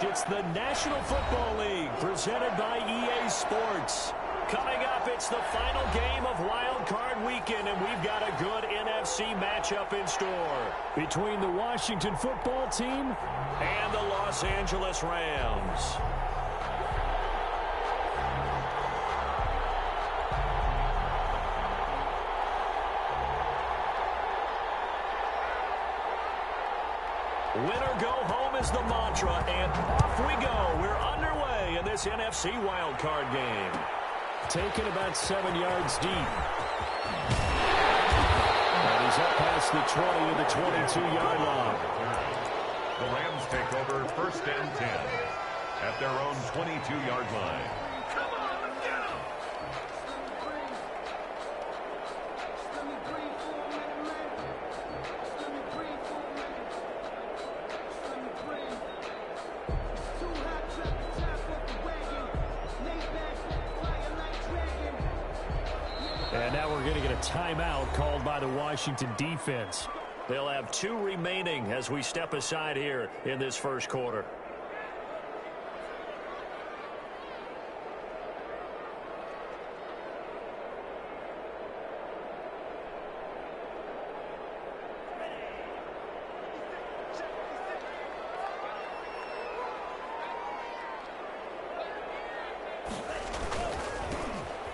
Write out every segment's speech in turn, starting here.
It's the National Football League presented by EA Sports. Coming up, it's the final game of Wild Card Weekend, and we've got a good NFC matchup in store between the Washington Football Team and the Los Angeles Rams. Winner go home is the mantra, and off we go. We're underway in this NFC wildcard game. Taken about 7 yards deep. And he's up past the 20 to the 22-yard line. The Rams take over 1st and 10 at their own 22-yard line. And now we're going to get a timeout called by the Washington defense. They'll have 2 remaining as we step aside here in this first quarter.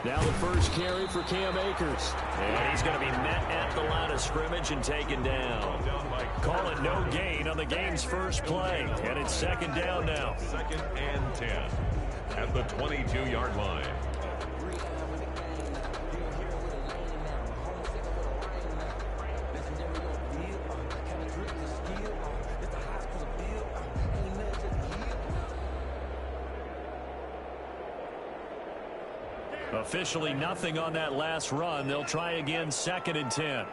Now the first carry for Cam Akers. And he's going to be met at the line of scrimmage and taken down. Call it no gain on the game's first play. And it's 2nd down now. 2nd and 10 at the 22-yard line. Officially nothing on that last run. They'll try again 2nd and 10.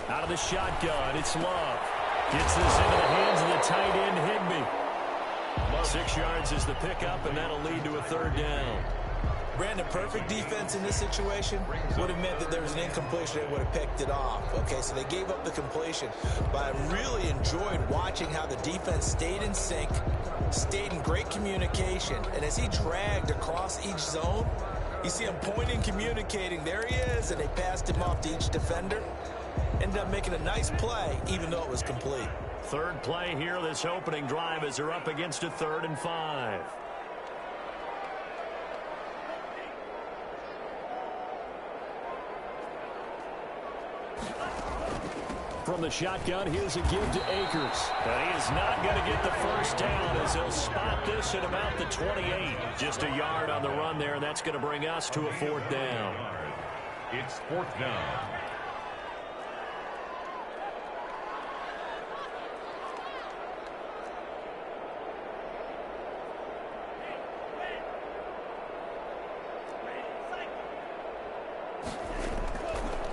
Out of the shotgun, it's Love. Gets this into the hands of the tight end, Higbee. 6 yards is the pickup, and that'll lead to a 3rd down. Brandon, perfect defense in this situation would have meant that there was an incompletion that would have picked it off. Okay, so they gave up the completion. But I really enjoyed watching how the defense stayed in sync, stayed in great communication. And as he dragged across each zone, you see him pointing, communicating. There he is, and they passed him off to each defender. Ended up making a nice play, even though it was complete. 3rd play here this opening drive as they're up against a 3rd and 5. From the shotgun, here's a give to Akers. But he is not going to get the first down as he'll spot this at about the 28. Just a yard on the run there, and that's going to bring us to a 4th down. It's 4th down.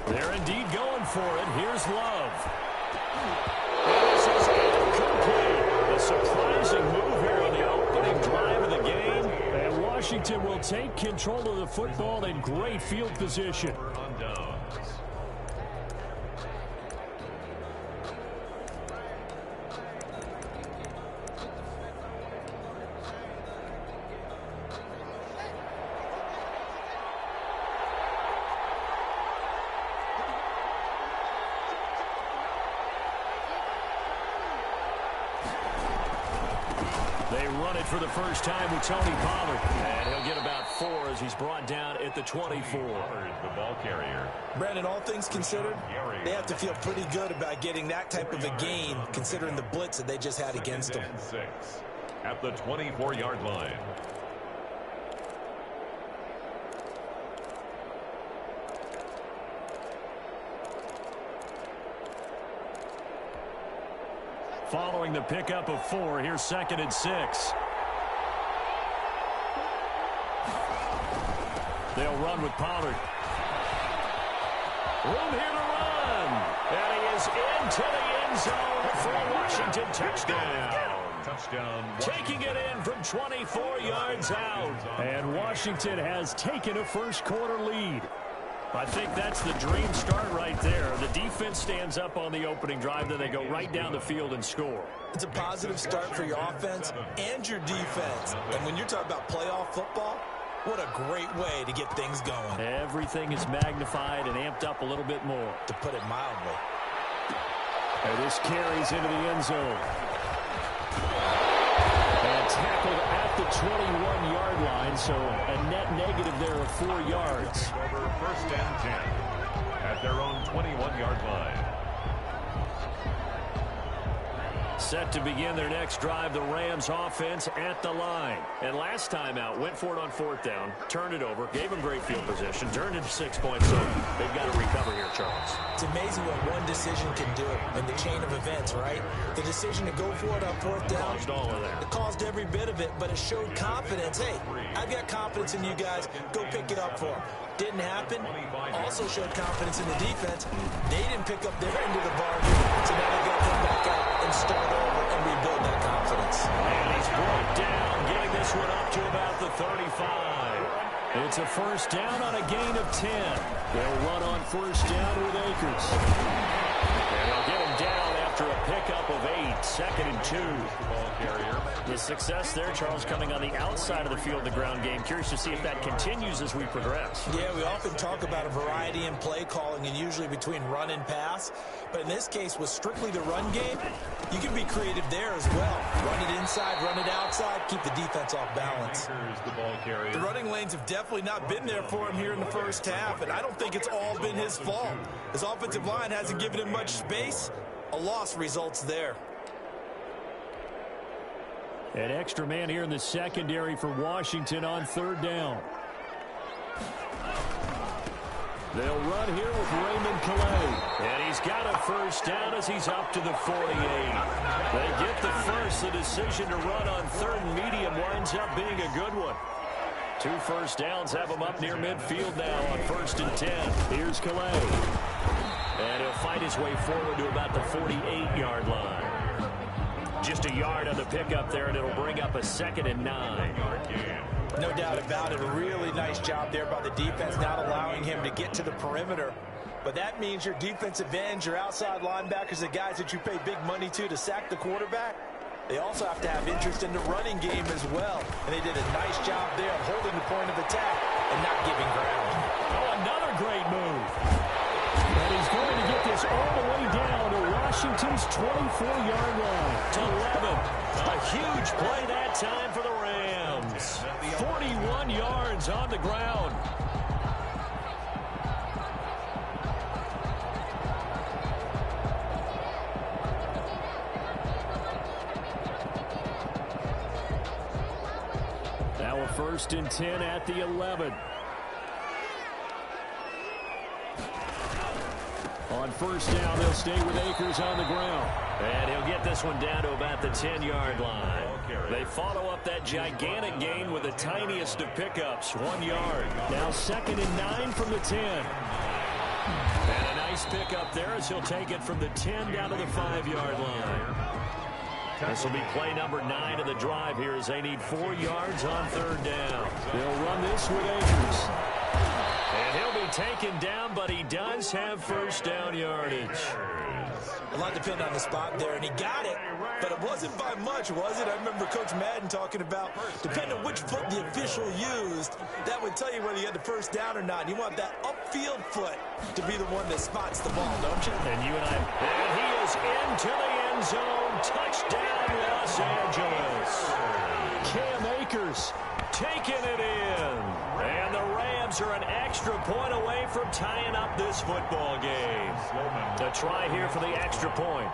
They're indeed going for it. Here's Love. This is incomplete. A surprising move here on the opening drive of the game. And Washington will take control of the football in great field position. On downs. They run it for the first time with Tony Pollard. And he'll get about 4 as he's brought down at the 24. The ball carrier. Brandon, all things considered, they have to feel pretty good about getting that type of a gain, considering the blitz that they just had against them. 6 at the 24-yard line. Following the pickup of 4, here's 2nd and 6. They'll run with Pollard. Room here to run. And he is into the end zone for a Washington touchdown. Touchdown. Taking it in from 24 yards out. And Washington has taken a first quarter lead. I think that's the dream start right there. The defense stands up on the opening drive, then they go right down the field and score. It's a positive start for your offense and your defense. And when you're talking about playoff football, what a great way to get things going. Everything is magnified and amped up a little bit more. To put it mildly. And this carries into the end zone. And tackled at the 21-yard line, so a net negative there of 4 yards. Over first and 10 at their own 21-yard line. Set to begin their next drive, the Rams offense at the line. And last time out, went for it on fourth down, turned it over, gave them great field position, turned into 6 points, so they've got to recover here, Charles. It's amazing what one decision can do in the chain of events, right? The decision to go for it on fourth down, Caused all of that. it caused every bit of it, but it showed confidence. Hey, I've got confidence in you guys. Go pick it up for them. Didn't happen. Also showed confidence in the defense. They didn't pick up their end of the bargain, so now they've got to come back out and start over and rebuild that confidence. And he's brought down, getting this one up to about the 35. It's a first down on a gain of 10. They'll run on first down with Akers. And they'll get him down after a pickup of 8, 2nd and 2. Ball carrier. The success there, Charles, coming on the outside of the field, the ground game. Curious to see if that continues as we progress. Yeah, we often talk about a variety in play calling and usually between run and pass. But in this case, with strictly the run game, you can be creative there as well. Run it inside, run it outside, keep the defense off balance. The ball carrier. The running lanes have definitely not been there for him here in the first half, and I don't think it's all been his fault. His offensive line hasn't given him much space. A loss results there. An extra man here in the secondary for Washington on third down. They'll run here with Raymond Calais. And he's got a first down as he's up to the 48. They get the first. The decision to run on third and medium winds up being a good one. 2 first downs have him up near midfield now on 1st and 10. Here's Calais. And he'll fight his way forward to about the 48-yard line. Just a yard on the pickup there, and it'll bring up a 2nd and 9. No doubt about it. A really nice job there by the defense, not allowing him to get to the perimeter. But that means your defensive ends, your outside linebackers, the guys that you pay big money to sack the quarterback, they also have to have interest in the running game as well. And they did a nice job there of holding the point of attack and not giving ground. Oh, another great move. And he's going to get this all the way down to Washington's 24-yard line. To 11. A huge play that time for the Rams. 41 yards on the ground. Now a 1st and 10 at the 11. On first down, they'll stay with Akers on the ground. And he'll get this one down to about the 10-yard line. They follow up that gigantic gain with the tiniest of pickups, 1 yard. Now 2nd and 9 from the 10. And a nice pickup there as he'll take it from the 10 down to the 5-yard line. This will be play number 9 of the drive here as they need 4 yards on third down. They'll run this with Akers. And he'll be taken down, but he does have first down yardage. A lot depended on the spot there, and he got it, but it wasn't by much, was it? I remember Coach Madden talking about, depending on which foot the official used, that would tell you whether you had the first down or not. You want that upfield foot to be the one that spots the ball, don't you? And you and I, and he is into the end zone. Touchdown, Los Angeles. Cam Akers taking it in. And the Rams are an extra point away from tying up this football game. A try here for the extra point.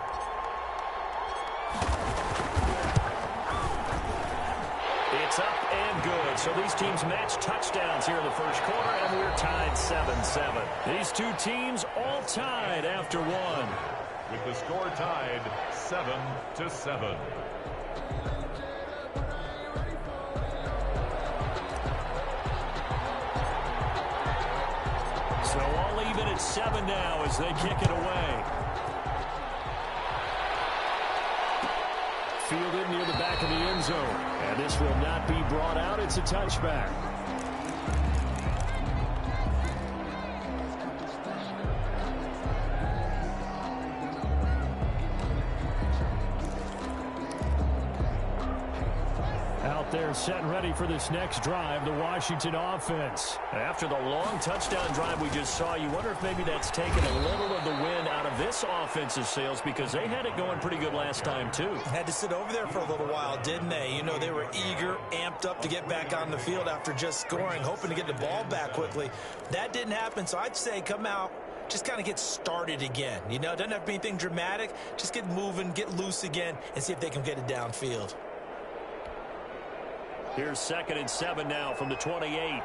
It's up and good. So these teams match touchdowns here in the first quarter, and we're tied 7-7. These two teams all tied after one. With the score tied 7-7. So all even at 7 now as they kick it away. Fielded near the back back of the end zone. And this will not be brought out. It's a touchback. They're set and ready for this next drive, the Washington offense. After the long touchdown drive we just saw, you wonder if maybe that's taken a little of the wind out of this offensive sails, because they had it going pretty good last time, too. Had to sit over there for a little while, didn't they? You know, they were eager, amped up to get back on the field after just scoring, hoping to get the ball back quickly. That didn't happen, so I'd say come out, just kind of get started again. You know, doesn't have to be anything dramatic. Just get moving, get loose again, and see if they can get it downfield. Here's 2nd and 7 now from the 28.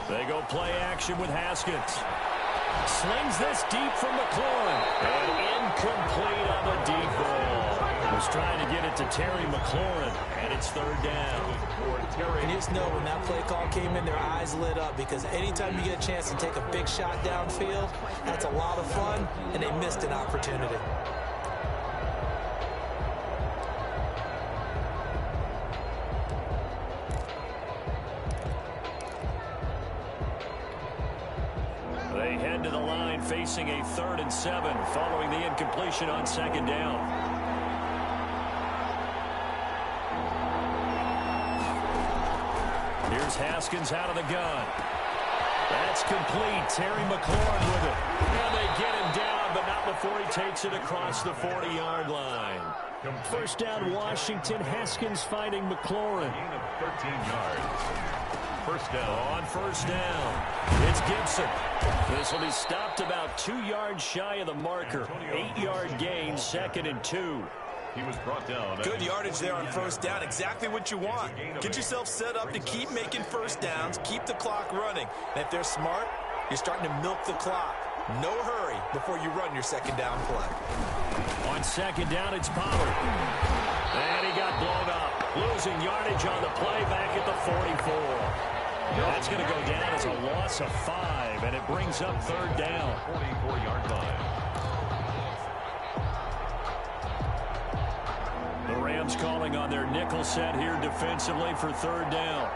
They go play action with Haskins. Slings this deep from McLaurin. And incomplete on the deep ball. Was trying to get it to Terry McLaurin, and it's 3rd down. And you just know when that play call came in, their eyes lit up, because anytime you get a chance to take a big shot downfield, that's a lot of fun, and they missed an opportunity. They head to the line facing a 3rd and 7 following the incompletion on 2nd down. Here's Haskins out of the gun. That's complete. Terry McLaurin with it. And they get him down, but not before he takes it across the 40-yard line. 1st down, Washington. Haskins finding McLaurin. 13 yards. 1st down. On 1st down, it's Gibson. This will be stopped about 2 yards shy of the marker. 8-yard gain, 2nd and 2. He was brought down. Good yardage there on 1st down. Exactly what you want. Get yourself set up to keep making 1st downs, keep the clock running. And if they're smart, you're starting to milk the clock. No hurry before you run your 2nd down play. On 2nd down, it's Pollard. And he got blown up. Losing yardage on the play back at the 44. That's going to go down as a loss of 5, and it brings up 3rd down. 44-yard line. The Rams calling on their nickel set here defensively for 3rd down.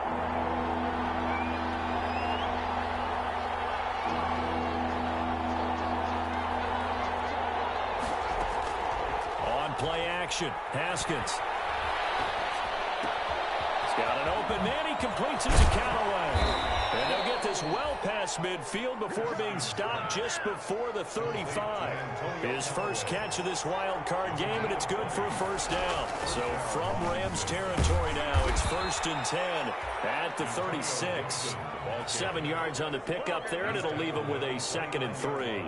On play action, Haskins. He's got an open man. He completes it to Callaway. And they'll get this well past midfield before being stopped just before the 35. His first catch of this wild card game, and it's good for a 1st down. So from Rams territory now, it's 1st and 10 at the 36. 7 yards on the pickup there, and it'll leave him with a 2nd and 3.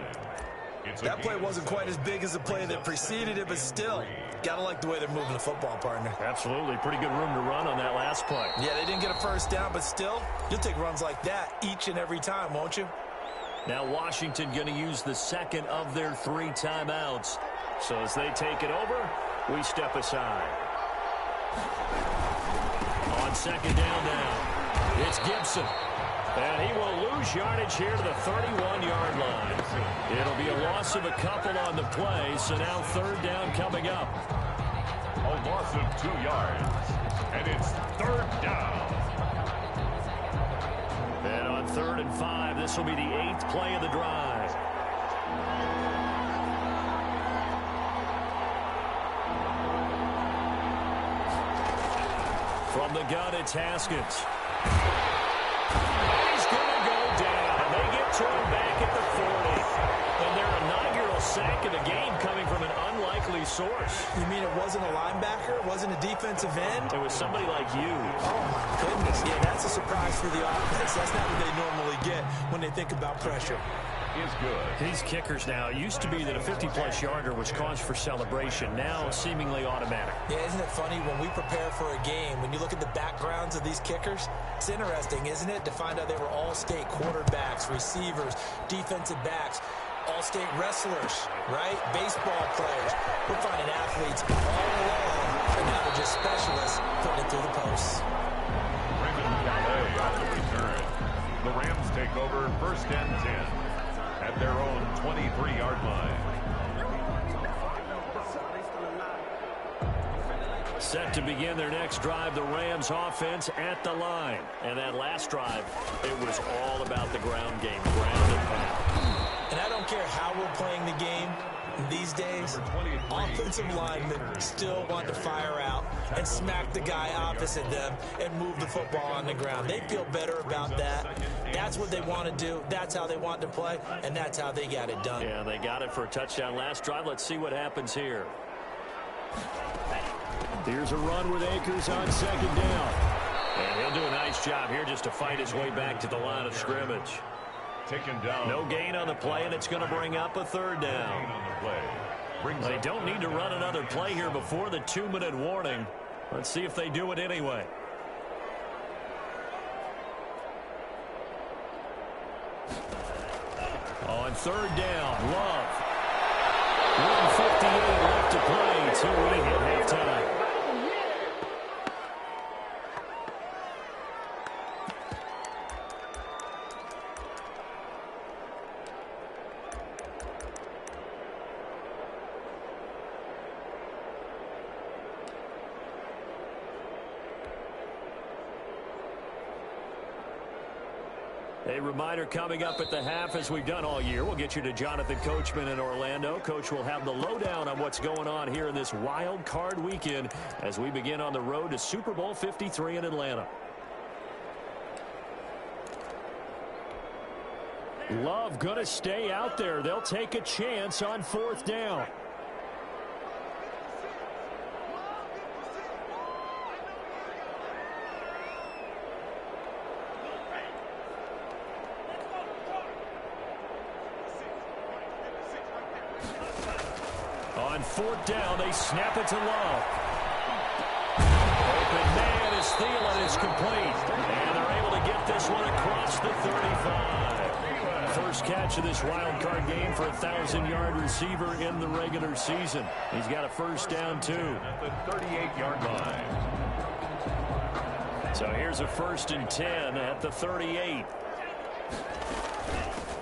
That play wasn't quite as big as the play that preceded it, but still, gotta like the way they're moving the football, partner. Absolutely. Pretty good room to run on that last play. Yeah, they didn't get a 1st down, but still, you'll take runs like that each and every time, won't you? Now Washington going to use the 2nd of their 3 timeouts. So as they take it over, we step aside. On 2nd down now, it's Gibson. And he will lose yardage here to the 31-yard line. It'll be a loss of a couple on the play, so now 3rd down coming up. A loss of 2 yards. And it's 3rd down. And on 3rd and 5, this will be the 8th play of the drive. From the gun, it's Haskins. He's going to go down. They get to him back at the 40. And their inaugural sack of the game coming from an unlikely source. You mean it wasn't a linebacker? It wasn't a defensive end? It was somebody like you. Oh, my goodness. Yeah, that's a surprise for the offense. That's not what they normally get when they think about pressure. Is good. These kickers now, it used to be that a 50-plus yarder was cause for celebration. Now, seemingly automatic. Yeah, isn't it funny when we prepare for a game, when you look at the backgrounds of these kickers, it's interesting, isn't it, to find out they were all-state quarterbacks, receivers, defensive backs, all-state wrestlers, right? Baseball players. We're finding athletes all along, and now they're just specialists putting it through the posts. Raymond Calais on the return. The Rams take over 1st and 10. at their own 23-yard line. Set to begin their next drive, the Rams offense at the line. And that last drive, it was all about the ground game, ground and pound. And I don't care how we're playing the game these days, offensive linemen still want to fire out and smack the guy opposite them and move the football on the ground. They feel better about that. That's what they want to do. That's how they want to play, and that's how they got it done. Yeah, they got it for a touchdown last drive. Let's see what happens here. Here's a run with Akers on second down. And he'll do a nice job here just to fight his way back to the line of scrimmage. Taken down. No gain on the play, and it's going to bring up a third down. They don't need to run another play here before the 2-minute warning. Let's see if they do it anyway. On third down, Love. 1:58 left to play till we hit halftime. A reminder coming up at the half, as we've done all year. We'll get you to Jonathan Coachman in Orlando. Coach will have the lowdown on what's going on here in this wild card weekend as we begin on the road to Super Bowl 53 in Atlanta. Love going to stay out there. They'll take a chance on fourth down. On fourth down, they snap it to Love. Open man is Thielen, is complete. And they're able to get this one across the 35. First catch of this wild card game for a 1,000-yard receiver in the regular season. He's got a first down, too. At the 38-yard line. So here's a 1st and 10 at the 38.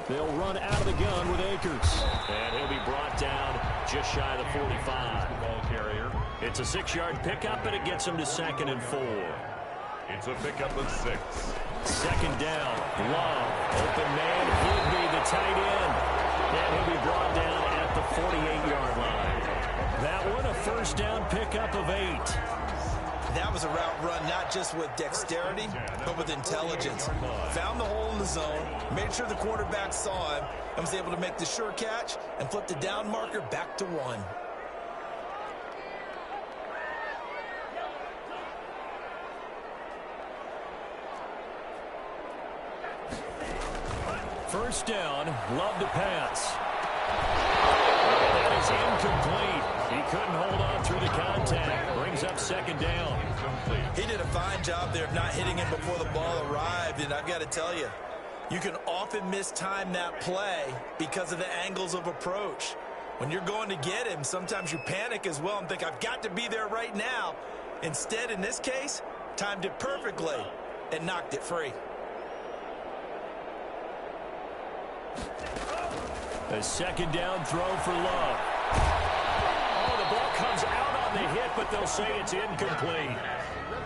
They'll run out of the gun with Akers. And he'll be brought down just shy of the 45. Ball carrier. It's a 6-yard pickup, and it gets him to 2nd and 4. It's a pickup of 6. Second down. Love. Open man. He'll be the tight end. And he'll be brought down at the 48-yard line. That one a first down pickup of 8. That was a route run not just with dexterity, but with intelligence. Found the hole in the zone, made sure the quarterback saw him, and was able to make the sure catch and flip the down marker back to 1. First down, Love to pass. That is incomplete. He couldn't hold on through the contact. Brings up 2nd down. He did a fine job there of not hitting him before the ball arrived, and I've got to tell you, you can often mistime that play because of the angles of approach. When you're going to get him, sometimes you panic as well and think, I've got to be there right now. Instead, in this case, timed it perfectly and knocked it free. A 2nd down throw for Love. Oh, the ball comes out on the hit, but they'll say it's incomplete.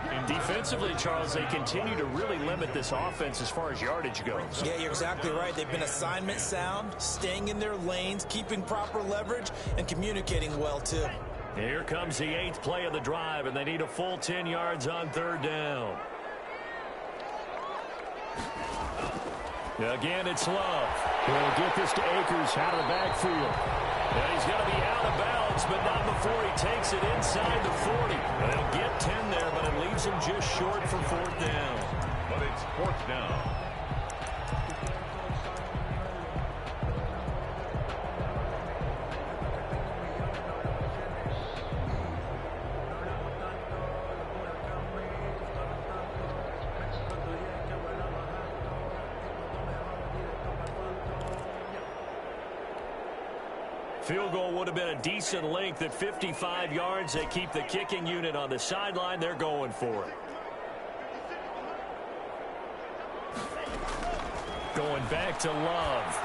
And defensively, Charles, they continue to really limit this offense as far as yardage goes. Yeah, you're exactly right. They've been assignment sound, staying in their lanes, keeping proper leverage, and communicating well, too. Here comes the 8th play of the drive, and they need a full 10 yards on 3rd down. Again, it's Love. He'll get this to Akers out of the backfield. And he's going to be out of bounds, but not before he takes it inside the 40. They'll get 10 there, but it leaves him just short for 4th down. But it's 4th down. Field goal would have been a decent length at 55 yards. They keep the kicking unit on the sideline. They're going for it. Going back to Love.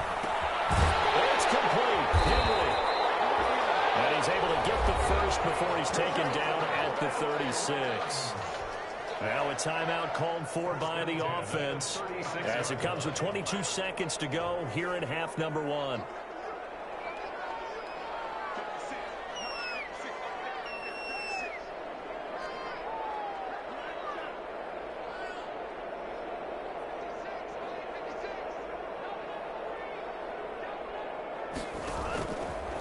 It's complete. Henry. And he's able to get the first before he's taken down at the 36. Now a timeout called for by the offense as it comes with 22 seconds to go here in half number one.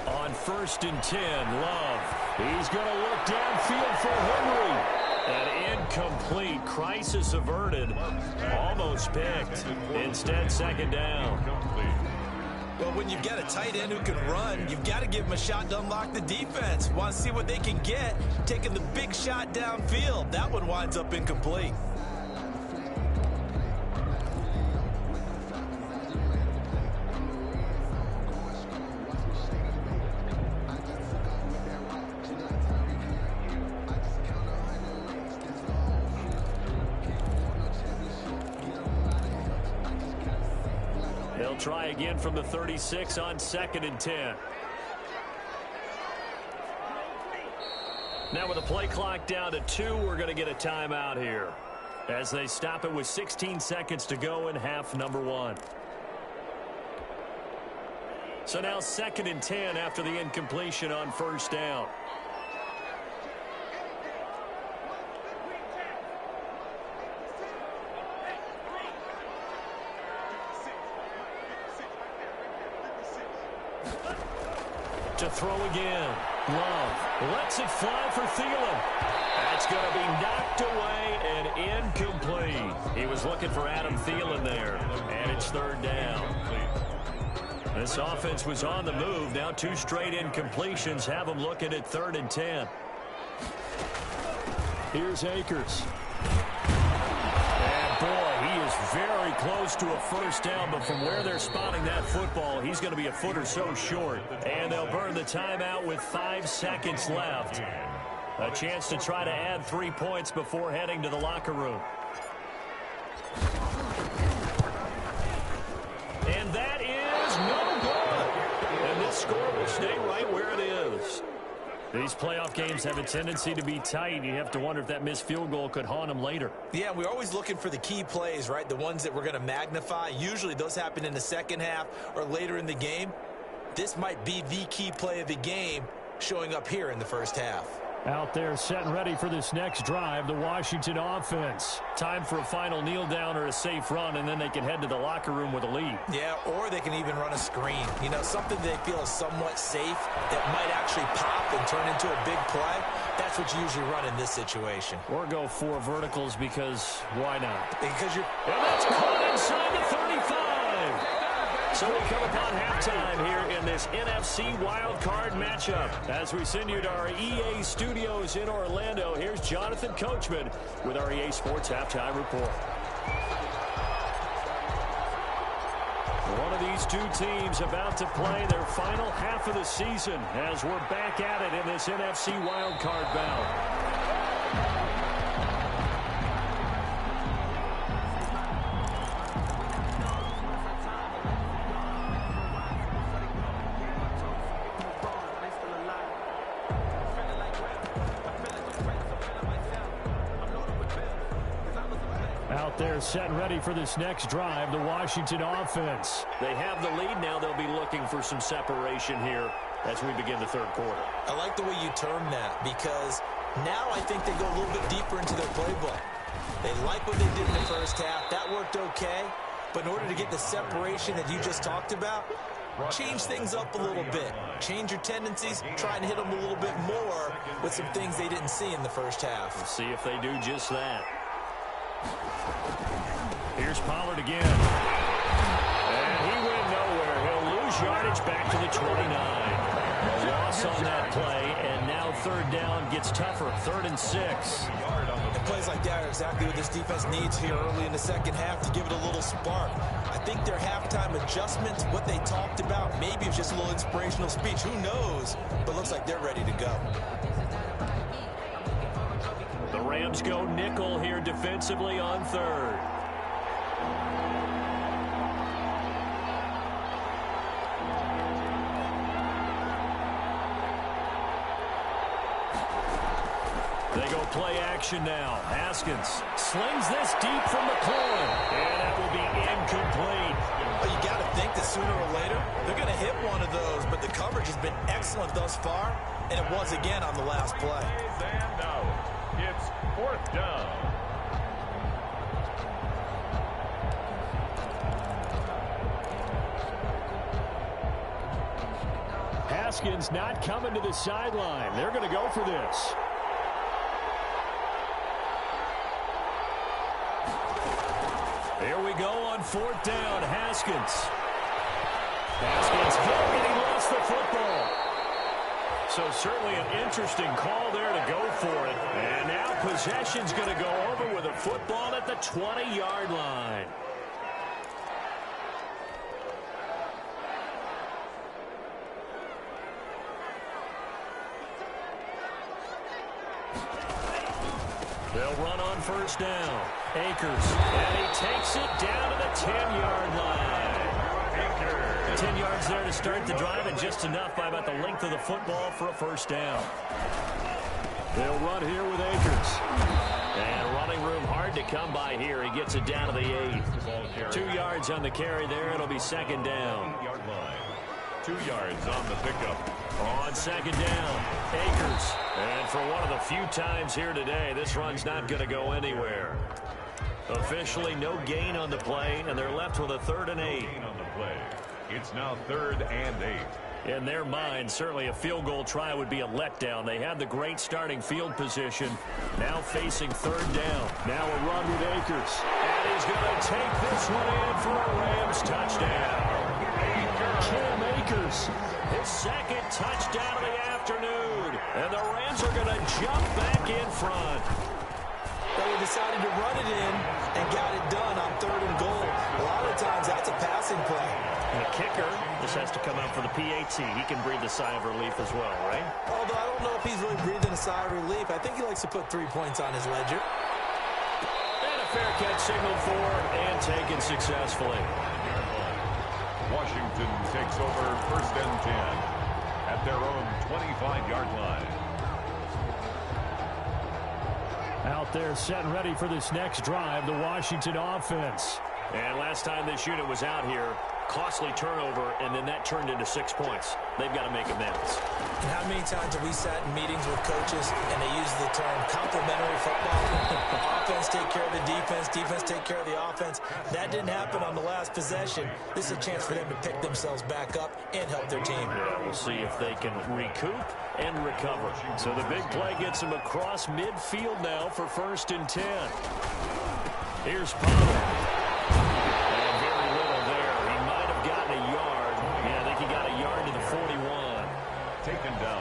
On 1st and 10, Love. He's going to look downfield for Henry. An incomplete. Crisis averted. Almost picked. Instead, second down. Well, when you've got a tight end who can run, you've got to give him a shot to unlock the defense. Want to see what they can get, taking the big shot downfield. That one winds up incomplete. They'll try again from the 36 on 2nd and 10. Now with the play clock down to 2, we're going to get a timeout here as they stop it with 16 seconds to go in half number one. So now 2nd and 10 after the incompletion on 1st down. To throw again. Love lets it fly for Thielen. That's going to be knocked away and incomplete. He was looking for Adam Thielen there, and it's 3rd down. This offense was on the move. Now 2 straight incompletions have them looking at 3rd and 10. Here's Akers. And boy, he is very close to a 1st down, but from where they're spotting that football, he's going to be a foot or so short. And they'll burn the timeout with 5 seconds left. A chance to try to add 3 points before heading to the locker room. And that is no good. And this score will stay right where it is. These playoff games have a tendency to be tight. You have to wonder if that missed field goal could haunt them later. Yeah, we're always looking for the key plays, right? The ones that we're going to magnify. Usually those happen in the second half or later in the game. This might be the key play of the game showing up here in the first half. Out there set and ready for this next drive, the Washington offense. Time for a final kneel down or a safe run, and then they can head to the locker room with a lead. Yeah, or they can even run a screen. You know, something they feel is somewhat safe that might actually pop and turn into a big play. That's what you usually run in this situation. Or go 4 verticals because why not? Because you're... And that's caught inside the 35. So we come upon halftime here in this NFC Wild Card matchup. As we send you to our EA studios in Orlando, here's Jonathan Coachman with our EA Sports Halftime Report. One of these 2 teams about to play their final half of the season as we're back at it in this NFC Wild Card bout. They're set and ready for this next drive, the Washington offense. They have the lead now. They'll be looking for some separation here as we begin the 3rd quarter. I like the way you term that because now I think they go a little bit deeper into their playbook. They like what they did in the first half. That worked okay. But in order to get the separation that you just talked about, change things up a little bit. Change your tendencies. Try and hit them a little bit more with some things they didn't see in the first half. We'll see if they do just that. Here's Pollard again. And he went nowhere. He'll lose yardage back to the 29. A loss on that play, and now 3rd down gets tougher. 3rd and 6. And plays like that are exactly what this defense needs here early in the second half to give it a little spark. I think their halftime adjustments, what they talked about, maybe it's just a little inspirational speech. Who knows? But looks like they're ready to go. The Rams go nickel here defensively on 3rd. They go play action now. Haskins slings this deep from the corner, and that will be incomplete. Well, you got to think that sooner or later they're going to hit one of those, but the coverage has been excellent thus far, and it was again on the last play. And now it's 4th down. Haskins not coming to the sideline. They're going to go for this. Here we go on 4th down. Haskins hit, and he lost the football. So certainly an interesting call there to go for it. And now possession's going to go over with a football at the 20-yard line. They'll run on 1st down. Akers, and he takes it down to the 10-yard line. 10 yards there to start the drive, and just enough by about the length of the football for a 1st down. They'll run here with Akers. And running room hard to come by here. He gets it down to the 8. 2 yards on the carry there. It'll be 2nd down. 8-yard line. 2 yards on the pickup. On 2nd down, Akers. And for one of the few times here today, this run's not going to go anywhere. Officially no gain on the play, and they're left with a 3rd and 8. On the play. It's now 3rd and 8. In their mind, certainly a field goal try would be a letdown. They had the great starting field position. Now facing 3rd down. Now a run with Akers. And he's going to take this one in for a Rams touchdown. Cam Akers, his 2nd touchdown of the afternoon. And the Rams are going to jump back in front. They decided to run it in and got it done on 3rd and goal. A lot of times that's a passing play. And the kicker, this has to come out for the PAT. He can breathe a sigh of relief as well, right? Although I don't know if he's really breathing a sigh of relief. I think he likes to put 3 points on his ledger. And a fair catch signaled for and taken successfully. Washington takes over 1st and 10 at their own 25-yard line. Out there set and ready for this next drive, the Washington offense. And last time this unit was out here, costly turnover, and then that turned into 6 points. They've got to make amends. And how many times have we sat in meetings with coaches and they use the term complementary football? Offense take care of the defense, defense take care of the offense. That didn't happen on the last possession. This is a chance for them to pick themselves back up and help their team. Yeah, we'll see if they can recoup and recover. So the big play gets them across midfield now for 1st and 10. Here's Pollard.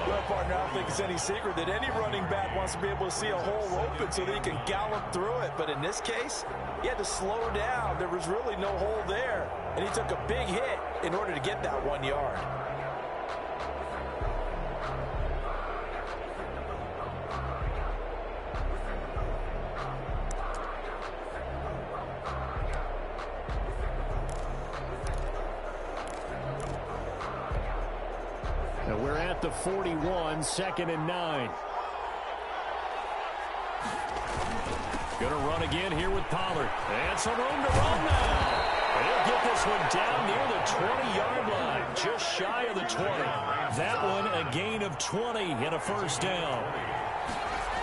Well, partner, I don't think it's any secret that any running back wants to be able to see a hole open so that he can gallop through it. But in this case, he had to slow down. There was really no hole there. And he took a big hit in order to get that 1 yard. We're at the 41, 2nd and 9. Going to run again here with Pollard. And some room to run now. He'll get this one down near the 20-yard line, just shy of the 20. That one a gain of 20 and a 1st down.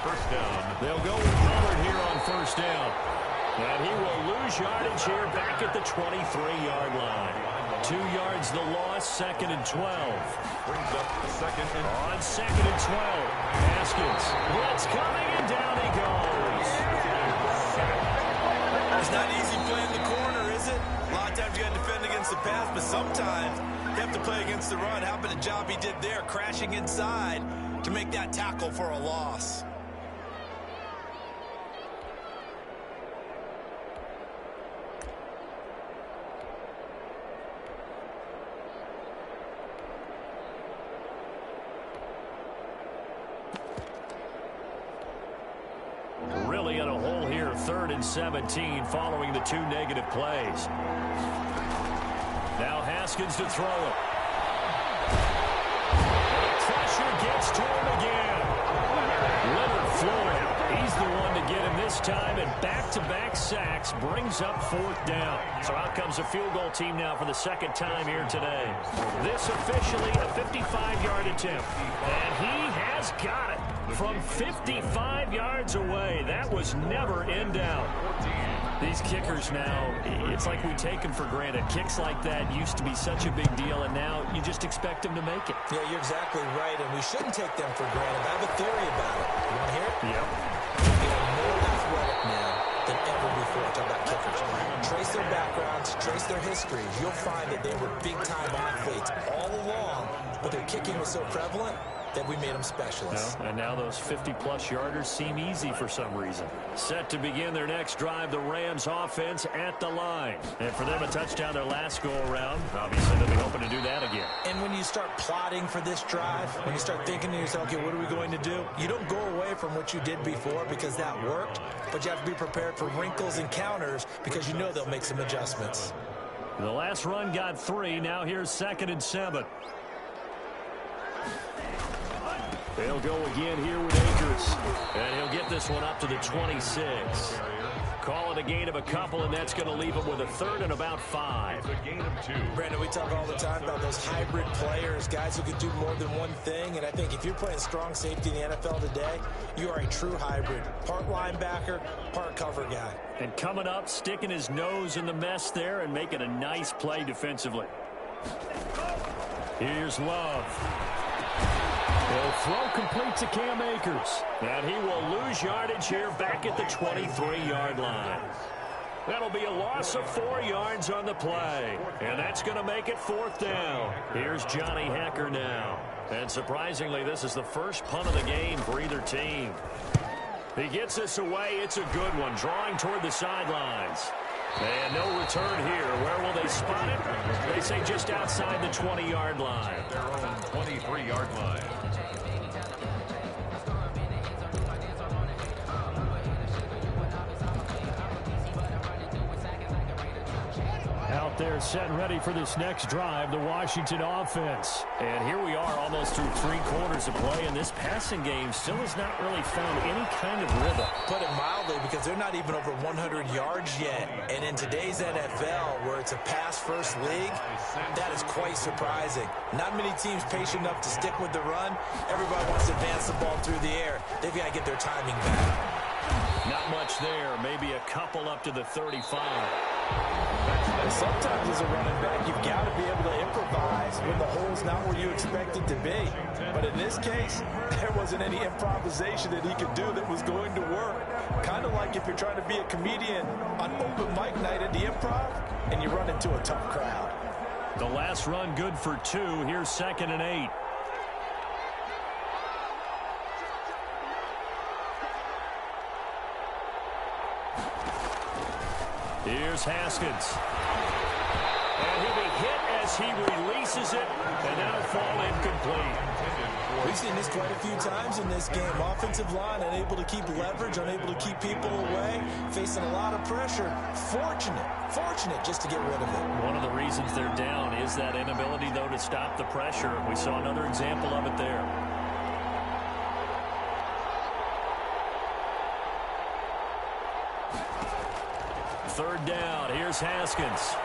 1st down. They'll go with Pollard here on 1st down. And he will lose yardage here back at the 23-yard line. 2 yards the loss, 2nd and 12. Brings up 2nd and... On 2nd and 12. Haskins, blitz coming, and down he goes. It's not easy playing the corner, is it? A lot of times you got to defend against the pass, but sometimes you have to play against the run. How about the job he did there, crashing inside to make that tackle for a loss? Really in a hole here, 3rd and 17 following the 2 negative plays. Now Haskins to throw it. The pressure gets to him again. Leonard Floyd time, and back-to-back sacks brings up 4th down. So out comes a field goal team now for the 2nd time here today. This officially a 55-yard attempt. And he has got it from 55 yards away. That was never in doubt. These kickers now, it's like we take them for granted. Kicks like that used to be such a big deal, and now you just expect them to make it. Yeah, you're exactly right, and we shouldn't take them for granted. I have a theory about it. You want to hear it? Yep. They are more athletic now than ever before. Talk about kickers. Trace their backgrounds, trace their histories. You'll find that they were big-time athletes all along, but their kicking was so prevalent that we made them specialists. And now those 50-plus yarders seem easy for some reason. Set to begin their next drive, the Rams offense at the line. And for them, a touchdown their last go-around. Obviously, they'll be hoping to do that again. And when you start plotting for this drive, when you start thinking to yourself, okay, what are we going to do? You don't go away from what you did before because that worked, but you have to be prepared for wrinkles and counters because you know they'll make some adjustments. The last run got 3. Now here's 2nd and 7. They'll go again here with Akers. And he'll get this one up to the 26. Call it a gain of a couple, and that's going to leave him with a 3rd and about 5. A gain of 2. Brandon, we talk all the time about those hybrid players, guys who can do more than one thing. And I think if you're playing strong safety in the NFL today, you are a true hybrid. Part linebacker, part cover guy. And coming up, sticking his nose in the mess there and making a nice play defensively. Here's Love. He'll throw complete to Cam Akers. And he will lose yardage here back at the 23-yard line. That'll be a loss of 4 yards on the play. And that's going to make it 4th down. Here's Johnny Hacker now. And surprisingly, this is the first punt of the game for either team. He gets this away. It's a good one, drawing toward the sidelines. And no return here. Where will they spot it? They say just outside the 20-yard line. Their own 23-yard line. Out there set and ready for this next drive, the Washington offense. And here we are almost through 3 quarters of play, and this passing game still has not really found any kind of rhythm. Put it mildly, because they're not even over 100 yards yet. And in today's NFL, where it's a pass-first league, that is quite surprising. Not many teams patient enough to stick with the run. Everybody wants to advance the ball through the air. They've got to get their timing back. Not much there. Maybe a couple up to the 35. And sometimes as a running back, you've got to be able to improvise when the hole's not where you expect it to be. But in this case, there wasn't any improvisation that he could do that was going to work. Kind of like if you're trying to be a comedian on open mic night at the Improv and you run into a tough crowd. The last run good for 2. Here's 2nd and 8. Here's Haskins. And he'll be hit as he releases it, and that'll fall incomplete. We've seen this quite a few times in this game. Offensive line unable to keep leverage, unable to keep people away, facing a lot of pressure. Fortunate just to get rid of it. One of the reasons they're down is that inability, though, to stop the pressure. We saw another example of it there. Third down. Here's Haskins.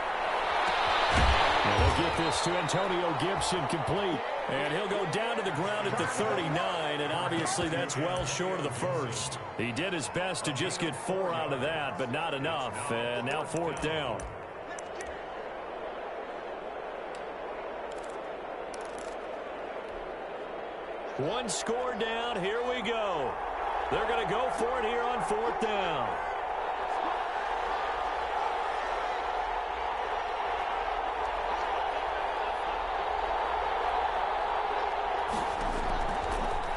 And they'll get this to Antonio Gibson complete. And he'll go down to the ground at the 39, and obviously that's well short of the first. He did his best to just get 4 out of that, but not enough. And now 4th down. One score down. Here we go. They're going to go for it here on 4th down.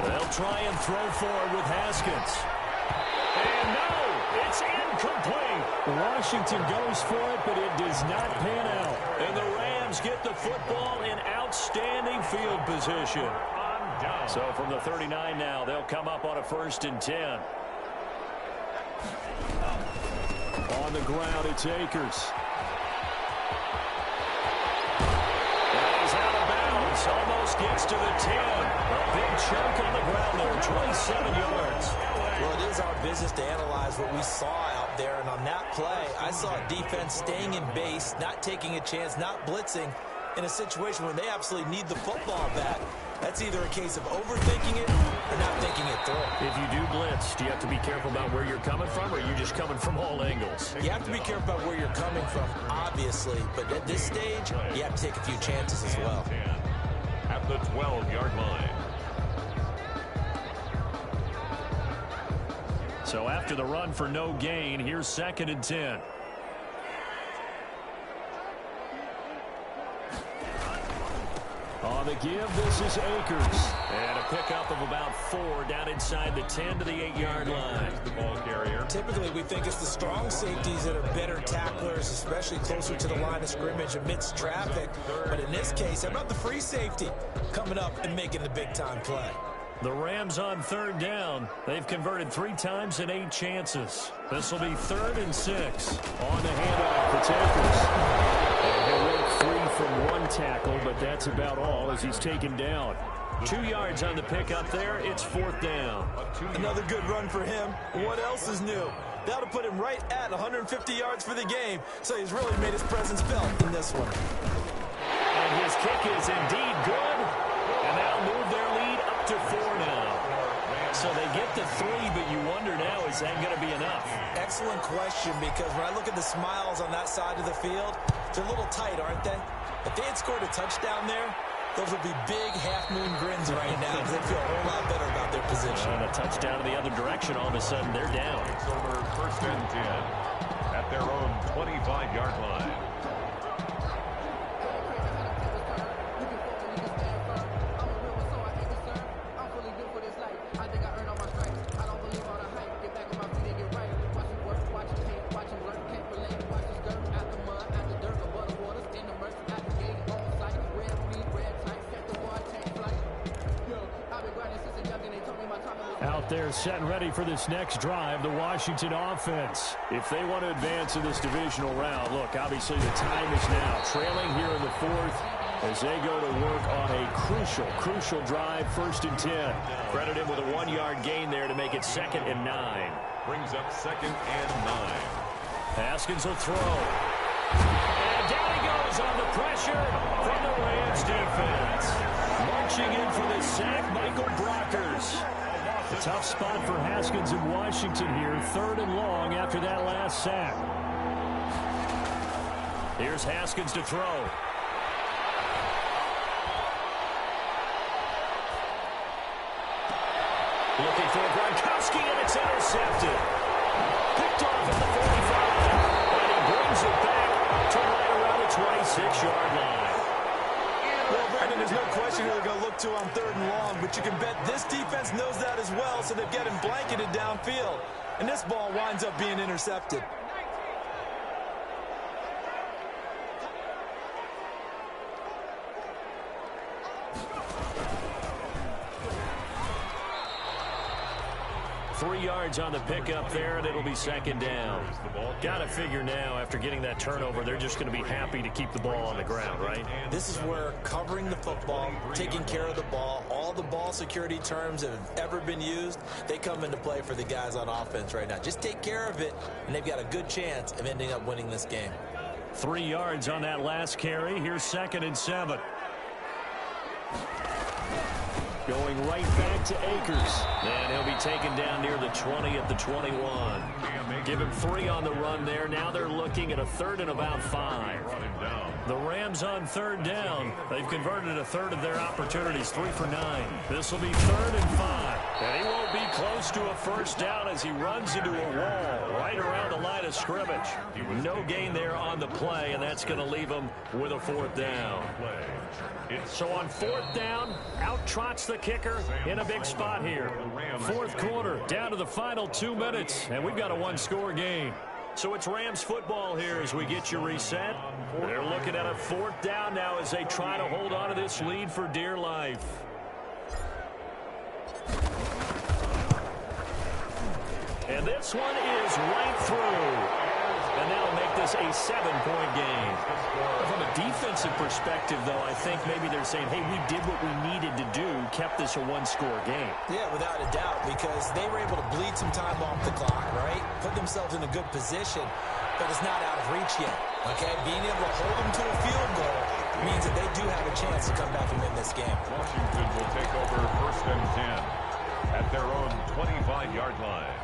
They'll try and throw forward with Haskins. And no, it's incomplete. Washington goes for it, but it does not pan out. And the Rams get the football in outstanding field position. So from the 39 now, they'll come up on a 1st and 10. On the ground, it's Akers. Almost gets to the 10. A big chunk on the ground there, 27 yards. Well, it is our business to analyze what we saw out there. And on that play, I saw a defense staying in base, not taking a chance, not blitzing in a situation where they absolutely need the football back. That's either a case of overthinking it or not thinking it through. If you do blitz, do you have to be careful about where you're coming from, or are you just coming from all angles? You have to be careful about where you're coming from, obviously. But at this stage, you have to take a few chances as well. At the 12-yard line. So after the run for no gain, here's 2nd and 10. On the give, this is Akers. And a pickup of about 4 down inside the 10 to the 8-yard line. The ball carrier. Typically, we think it's the strong safeties that are better tacklers, especially closer to the line of scrimmage amidst traffic. But in this case, how about the free safety coming up and making the big-time play? The Rams on 3rd down. They've converted 3 times in 8 chances. This will be 3rd and 6. On the handoff, it's Akers. And he'll work free from 1 tackle, but that's about all as he's taken down. 2 yards on the pickup there. It's 4th down. Another good run for him. What else is new? That'll put him right at 150 yards for the game, so he's really made his presence felt in this one. And his kick is indeed good, and that'll move their lead up to 4 now. So they get to 3, but you wonder now, is that going to be enough? Excellent question, because when I look at the smiles on that side of the field, they're a little tight, aren't they? If they had scored a touchdown there, those would be big half-moon grins right now because they feel a whole lot better about their position. And a touchdown in the other direction, all of a sudden they're down. It's over 1st and 10 at their own 25-yard line. Out there set and ready for this next drive, the Washington offense. If they want to advance in this divisional round, look, obviously the time is now. Trailing here in the 4th as they go to work on a crucial drive, 1st and 10. Credit him with a 1-yard gain there to make it 2nd and 9. Brings up 2nd and 9. Haskins will throw. And down he goes on the pressure from the Rams defense. Marching in for the sack, Michael Brockers. A tough spot for Haskins in Washington here. 3rd and long after that last sack. Here's Haskins to throw. Looking for Gronkowski, and it's intercepted. Picked off at the 45. And he brings it back to right around the 26-yard line. Well, Brandon, there's no question who they're going to look to on 3rd and long, but you can bet this defense knows that as well, so they've got him blanketed downfield. And this ball winds up being intercepted. Three yards on the pickup there, and it'll be 2nd down. Got to figure now, after getting that turnover, they're just going to be happy to keep the ball on the ground, right? This is where covering the football, taking care of the ball, all the ball security terms that have ever been used, they come into play for the guys on offense right now. Just take care of it, and they've got a good chance of ending up winning this game. 3 yards on that last carry. Here's 2nd and 7. Going right back to Akers. And he'll be taken down near the 20 at the 21. Give him 3 on the run there. Now they're looking at a 3rd and about 5. The Rams on 3rd down. They've converted a 3rd of their opportunities, 3 for 9. This will be 3rd and 5. And he won't be close to a 1st down as he runs into a wall right around the line of scrimmage. No gain there on the play, and that's going to leave him with a 4th down. So on 4th down, out trots the kicker in a big spot here. 4th quarter, down to the final 2 minutes, and we've got a 1-score game. So it's Rams football here as we get you reset. They're looking at a 4th down now as they try to hold on to this lead for dear life. And this one is right through. and that'll make this a 7-point game. From a defensive perspective, though, I think maybe they're saying, hey, we did what we needed to do, kept this a one-score game. Yeah, without a doubt, because they were able to bleed some time off the clock, right? Put themselves in a good position, but it's not out of reach yet, okay? Being able to hold them to a field goal means that they do have a chance to come back and win this game. Washington will take over 1st and 10 at their own 25-yard line.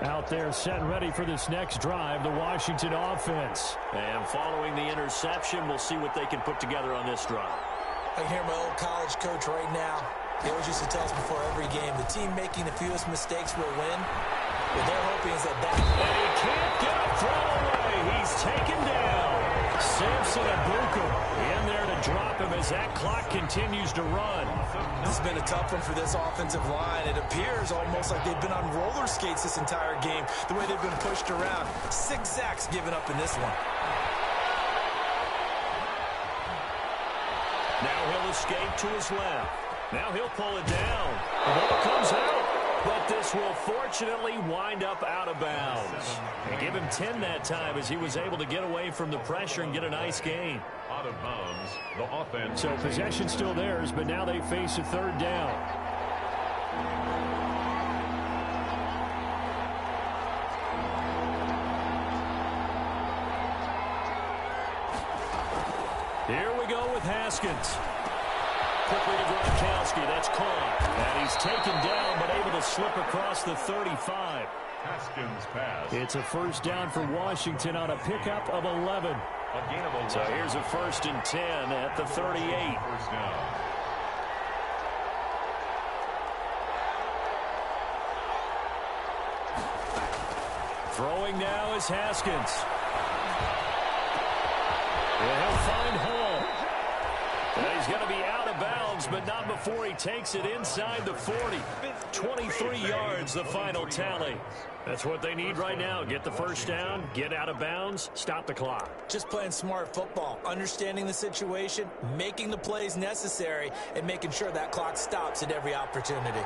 Out there set and ready for this next drive, the Washington offense. And following the interception, we'll see what they can put together on this drive. I can hear my old college coach right now. He always used to tell us before every game, the team making the fewest mistakes will win. What they're hoping is that And he can't get a throw away. He's taken down. Samson Abuka in there to drop him as that clock continues to run. This has been a tough one for this offensive line. It appears almost like they've been on roller skates this entire game, the way they've been pushed around. 6 sacks given up in this one. Now he'll escape to his left. Now he'll pull it down. The ball comes out. But this will fortunately wind up out of bounds. And give him 10 that time as he was able to get away from the pressure and get a nice gain. Out of bounds, the offense. So possession still theirs, but now they face a 3rd down. Here we go with Haskins. Quickly to Gronkowski. That's caught. And he's taken down, but able to slip across the 35. Haskins pass. It's a 1st down for Washington on a pickup of 11. A gain of 11. So here's a 1st and 10 at the 38. 1st down. Throwing now is Haskins. And he'll find Hall. And he's going to be out of bounds, but not before he takes it inside the 40. 23 yards, the final tally. That's what they need right now. Get the 1st down, get out of bounds, stop the clock. Just playing smart football, understanding the situation, making the plays necessary, and making sure that clock stops at every opportunity.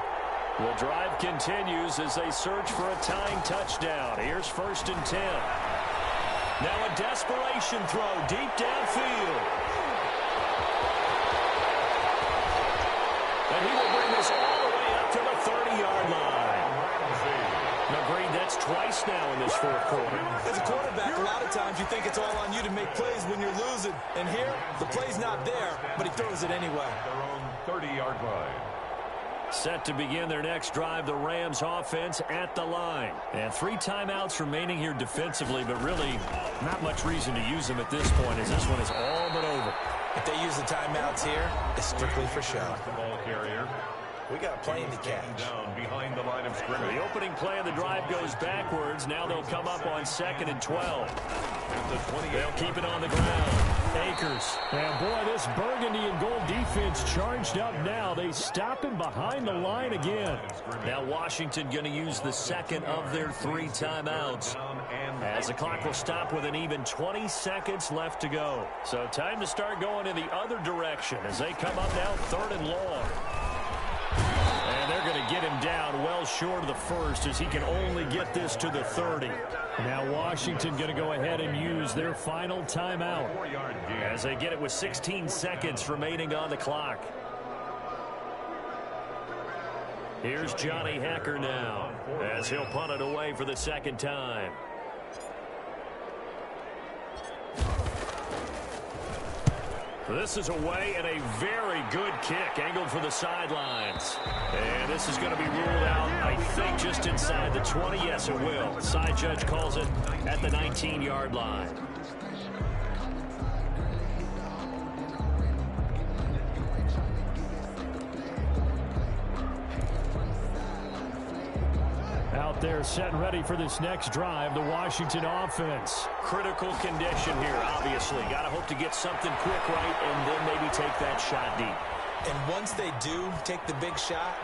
The drive continues as they search for a tying touchdown. Here's 1st and 10. Now a desperation throw deep downfield. And he will bring this all the way up to the 30-yard line. Now, Green, that's twice now in this 4th quarter. As a quarterback, a lot of times you think it's all on you to make plays when you're losing. And here, the play's not there, but he throws it anyway. Their own 30-yard line. Set to begin their next drive, the Rams offense at the line. And 3 timeouts remaining here defensively, but really not much reason to use them at this point as this one is all but over. If they use the timeouts here, it's strictly for show. The ball carrier. We got a plane to catch. Down behind the line of scrimmage. The opening play of the drive goes backwards. Now they'll come up on 2nd and 12. They'll keep it on the ground. Akers. And boy, this burgundy and gold defense charged up now. They stop him behind the line again. Now Washington going to use the 2nd of their 3 timeouts. As the clock will stop with an even 20 seconds left to go. So time to start going in the other direction as they come up now 3rd and long. And they're going to get him down well short of the 1st as he can only get this to the 30. Now Washington going to go ahead and use their final timeout as they get it with 16 seconds remaining on the clock. Here's Johnny Hacker now as he'll punt it away for the 2nd time. This is away and a very good kick angled for the sidelines. And this is going to be ruled out, I think, just inside the 20. Yes, it will. Side judge calls it at the 19-yard line. Out there set and ready for this next drive, the Washington offense. Critical condition here, obviously. Got to hope to get something quick right and then maybe take that shot deep. And once they do take the big shot,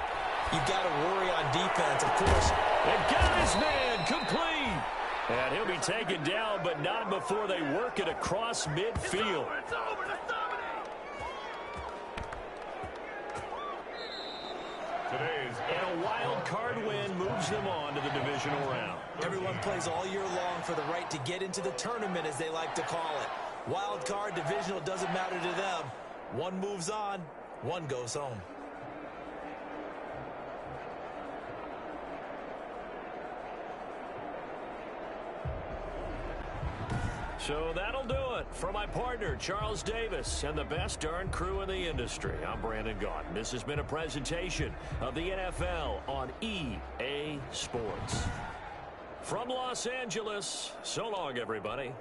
you've got to worry on defense, of course. And got his man complete. And he'll be taken down, but not before they work it across midfield. wild card win moves them on to the divisional round. Everyone plays all year long for the right to get into the tournament, as they like to call it. Wild card, divisional, doesn't matter to them. One moves on, one goes home. So that'll do it. For my partner, Charles Davis, and the best darn crew in the industry, I'm Brandon Gaudin. This has been a presentation of the NFL on EA Sports. From Los Angeles, so long, everybody.